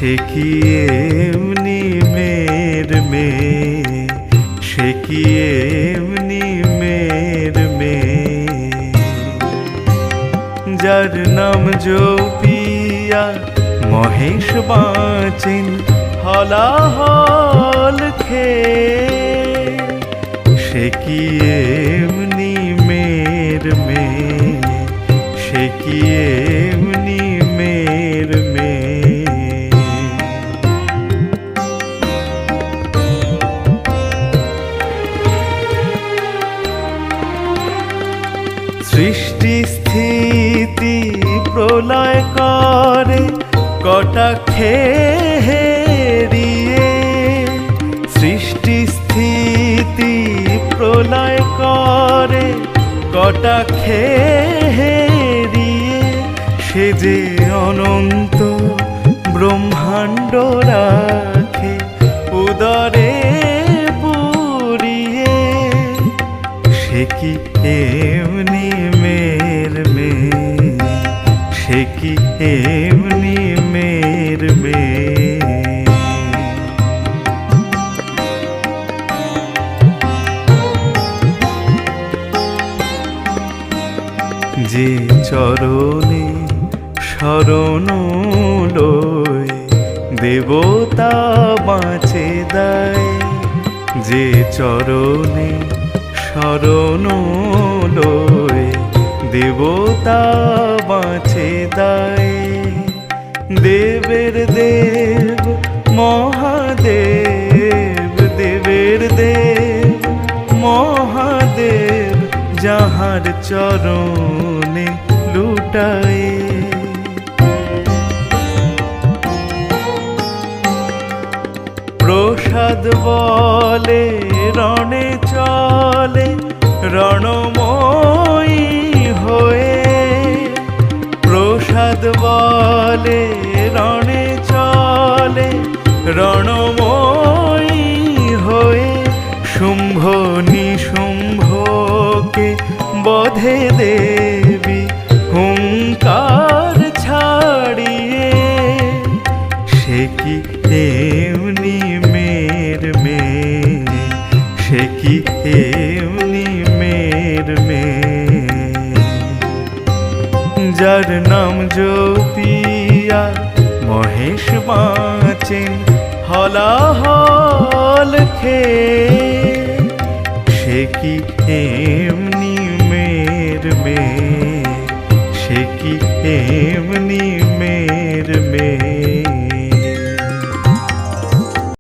সে কি এমনি মেয়ের মেয়ে, সে কি এমনি মেয়ের মেয়ে, যার নাম জপিয়া মহেশ বাঁচেন হলাহল খেয়ে। সে কি এমনি মেয়ের মেয়ে, সে কি এমনি মেয়ের মেয়ে। সৃষ্টি স্থিতি প্রলয় করে কটাক্ষে হেরিয়ে, সৃষ্টি স্থিতি প্রলয় করে কটাক্ষে হেরিয়ে। সে যে অনন্ত ব্রহ্মাণ্ড রাখে উদরে পুরিয়ে। সে কি এমনি মেয়ের মেয়ে, সে কি এমনি মেয়ের মেয়ে। যে চরণে শরণ লয় দেবতা বাঁচে দেয়, যে চরণে শরণ লয় দেবতা বাঁচে দেয়। দেবের দেব মহাদেব, দেবের দেব মহাদেব, যাহার চরণে লুটায়। প্রসাদ বলে রণে চলে রণময়ী হয়ে, প্রসাদ বলে রণে চলে রণময়ী হয়ে। শুম্ভ নিশুম্ভকে বধে দেবী হুঙ্কার ছাড়িয়ে। সে কি এমনি মেয়ের মেয়ে, সে কি এমনি মেয়ের মেয়ে, যার নাম জপিয়া মহেশ বাঁচেন হলাহল খেয়ে। সে কি এমনি মেয়ের মেয়ে, সে কি এমনি মেয়ের মেয়ে।